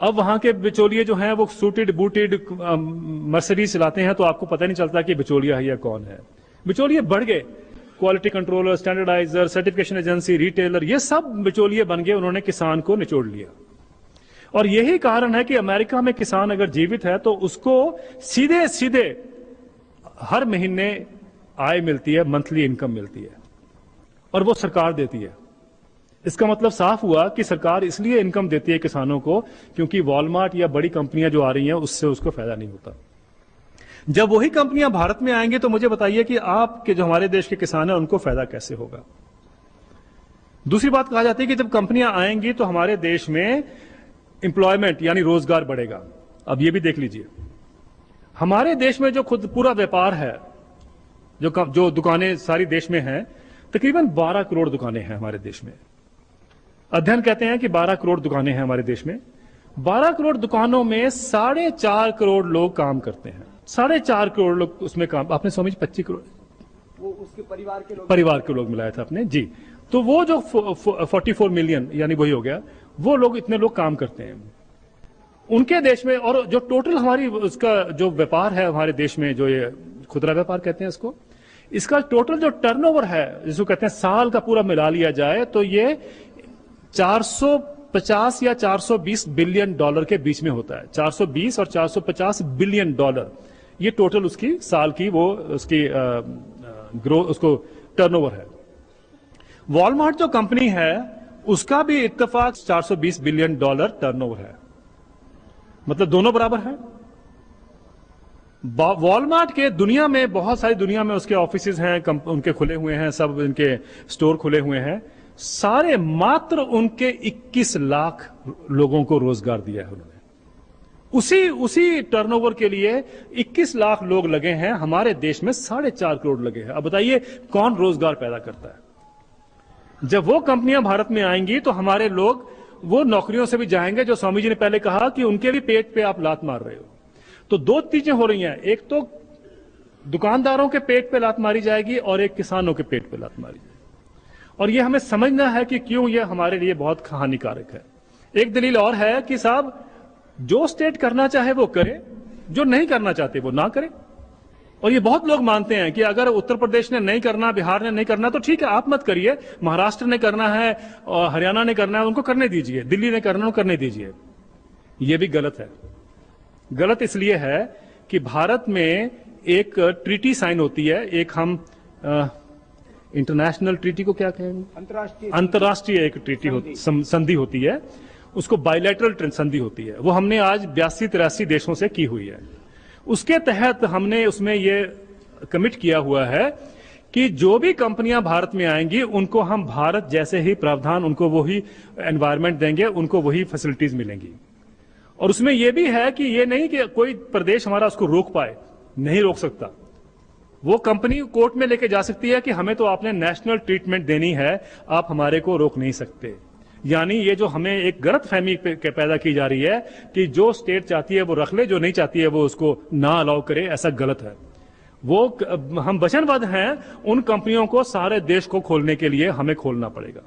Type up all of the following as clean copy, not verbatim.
अब वहां के बिचौलिए जो हैं वो सूटेड बूटेड मर्सिडीज चलाते हैं, तो आपको पता नहीं चलता कि बिचौलिया है या कौन है। बिचौलिए बढ़ गए, quality controller, standardiser, certification agency, retailer, ये सब बिचौलिए बन गए, उन्होंने किसान को निचोड़ लिया। और यही कारण है कि अमेरिका में किसान अगर जीवित है तो उसको सीधे सीधे हर महीने आय मिलती है, मंथली इनकम मिलती है, और वो सरकार देती है। इसका मतलब साफ हुआ कि सरकार इसलिए इनकम देती है किसानों को क्योंकि वॉलमार्ट या बड़ी कंपनियां जो आ रही हैं उससे उसको फायदा नहीं होता। जब वही कंपनियां भारत में आएंगी तो मुझे बताइए कि आपके जो हमारे देश के किसान हैं उनको फायदा कैसे होगा। दूसरी बात कहा जाती है कि जब कंपनियां आएंगी तो हमारे देश में एम्प्लॉयमेंट यानी रोजगार बढ़ेगा। अब ये भी देख लीजिए, हमारे देश में जो खुद पूरा व्यापार है, जो दुकानें सारी देश में हैं, तकरीबन 12 करोड़ दुकानें हैं हमारे देश में। अध्ययन कहते हैं कि 12 करोड़ दुकानें हैं हमारे देश में। 12 करोड़ दुकानों में 4.5 करोड़ लोग काम करते हैं। 4.5 करोड़ लोग उसमें काम, आपने समझ 25 करोड़ वो उसके परिवार के लोग मिलाया था आपने जी। तो वो जो 44 मिलियन यानी वही हो गया, वो लोग, इतने लोग काम करते हैं उनके देश में। और जो टोटल हमारी उसका जो व्यापार है हमारे देश में, जो ये खुदरा व्यापार कहते हैं इसको, इसका टोटल जो टर्नओवर है जिसको कहते हैं साल का पूरा मिला लिया जाए तो ये 450 या 420 बिलियन डॉलर के बीच में होता है। 420 और 450 बिलियन डॉलर ये टोटल उसकी साल की वो उसकी ग्रोथ, उसको टर्नओवर है। वॉलमार्ट जो कंपनी है उसका भी इत्तेफाक 420 बिलियन डॉलर टर्नओवर है, मतलब दोनों बराबर है। वॉलमार्ट के दुनिया में, बहुत सारी दुनिया में उसके ऑफिसेज हैं, उनके खुले हुए हैं, सब इनके स्टोर खुले हुए हैं। सारे मात्र उनके 21 लाख लोगों को रोजगार दिया है उन्होंने। उसी टर्नओवर के लिए 21 लाख लोग लगे हैं। हमारे देश में 4.5 करोड़ लगे हैं। अब बताइए कौन रोजगार पैदा करता है। जब वो कंपनियां भारत में आएंगी तो हमारे लोग वो नौकरियों से भी जाएंगे, जो स्वामी जी ने पहले कहा कि उनके भी पेट पे आप लात मार रहे हो। तो दो चीजें हो रही हैं, एक तो दुकानदारों के पेट पे लात मारी जाएगी और एक किसानों के पेट पे लात मारी जाएगी। और ये हमें समझना है कि क्यों ये हमारे लिए बहुत हानिकारक है। एक दलील और है कि साहब जो स्टेट करना चाहे वो करे, जो नहीं करना चाहते वो ना करे। और ये बहुत लोग मानते हैं कि अगर उत्तर प्रदेश ने नहीं करना, बिहार ने नहीं करना तो ठीक है आप मत करिए, महाराष्ट्र ने करना है और हरियाणा ने करना है उनको करने दीजिए, दिल्ली ने करना है करने दीजिए। ये भी गलत है। गलत इसलिए है कि भारत में एक ट्रीटी साइन होती है, एक हम इंटरनेशनल ट्रीटी को क्या कहेंगे, अंतर्राष्ट्रीय एक ट्रीटी संधि होती है, उसको बायलैटरल संधि होती है। वो हमने आज 82-83 देशों से की हुई है। उसके तहत हमने उसमें ये कमिट किया हुआ है कि जो भी कंपनियां भारत में आएंगी उनको हम भारत जैसे ही प्रावधान, उनको वही एनवायरमेंट देंगे, उनको वही फैसिलिटीज मिलेंगी। और उसमें यह भी है कि ये नहीं कि कोई प्रदेश हमारा उसको रोक पाए, नहीं रोक सकता। वो कंपनी कोर्ट में लेके जा सकती है कि हमें तो आपने नेशनल ट्रीटमेंट देनी है, आप हमारे को रोक नहीं सकते। यानी ये जो हमें एक गलतफहमी पैदा की जा रही है कि जो स्टेट चाहती है वो रख ले, जो नहीं चाहती है वो उसको ना अलाउ करे, ऐसा गलत है। वो हम वचनबद्ध हैं उन कंपनियों को सारे देश को खोलने के लिए, हमें खोलना पड़ेगा।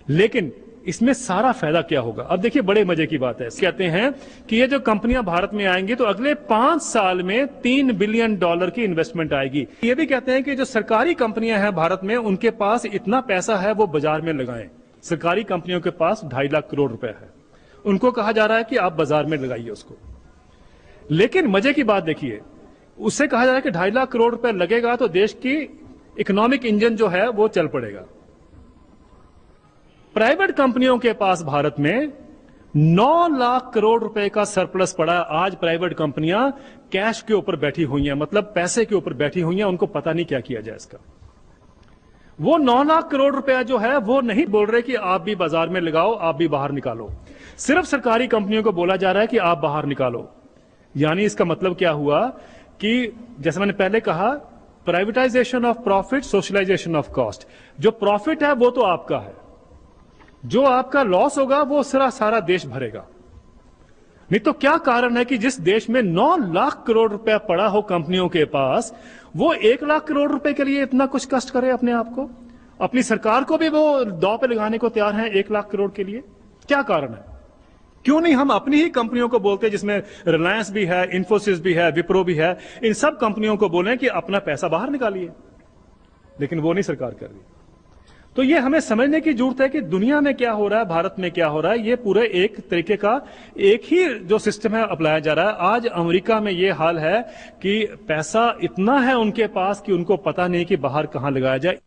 लेकिन इसमें सारा फायदा क्या होगा? अब देखिए बड़े मजे की बात है। कहते हैं कि ये जो कंपनियां भारत में आएंगी तो अगले 5 साल में $3 बिलियन की इन्वेस्टमेंट आएगी। ये भी कहते हैं कि जो सरकारी कंपनियां हैं भारत में उनके पास इतना पैसा है वो बाजार में लगाएं। सरकारी कंपनियों के पास 2.5 लाख करोड़ रुपए है, उनको कहा जा रहा है कि आप बाजार में लगाइए उसको। लेकिन मजे की बात देखिए, उससे कहा जा रहा है कि 2.5 लाख करोड़ रुपए लगेगा तो देश की इकोनॉमिक इंजन जो है वो चल पड़ेगा। प्राइवेट कंपनियों के पास भारत में 9 लाख करोड़ रुपए का सरप्लस पड़ा है। आज प्राइवेट कंपनियां कैश के ऊपर बैठी हुई हैं, मतलब पैसे के ऊपर बैठी हुई हैं, उनको पता नहीं क्या किया जाए इसका। वो 9 लाख करोड़ रुपया जो है वो नहीं बोल रहे कि आप भी बाजार में लगाओ, आप भी बाहर निकालो। सिर्फ सरकारी कंपनियों को बोला जा रहा है कि आप बाहर निकालो। यानी इसका मतलब क्या हुआ कि जैसे मैंने पहले कहा, privatisation of profit, socialisation of cost. जो प्रॉफिट है वो तो आपका है, जो आपका लॉस होगा वो सारा देश भरेगा। नहीं तो क्या कारण है कि जिस देश में 9 लाख करोड़ रुपया पड़ा हो कंपनियों के पास, वो 1 लाख करोड़ रुपए के लिए इतना कुछ कष्ट करे अपने आप को, अपनी सरकार को भी वो दांव पे लगाने को तैयार है 1 लाख करोड़ के लिए? क्या कारण है? क्यों नहीं हम अपनी ही कंपनियों को बोलते हैं, जिसमें रिलायंस भी है, इन्फोसिस भी है, विप्रो भी है, इन सब कंपनियों को बोलें कि अपना पैसा बाहर निकालिए, लेकिन वो नहीं सरकार कर रही। तो ये हमें समझने की जरूरत है कि दुनिया में क्या हो रहा है, भारत में क्या हो रहा है। ये पूरे एक तरीके का एक ही जो सिस्टम है अपनाया जा रहा है। आज अमेरिका में ये हाल है कि पैसा इतना है उनके पास कि उनको पता नहीं कि बाहर कहां लगाया जाए।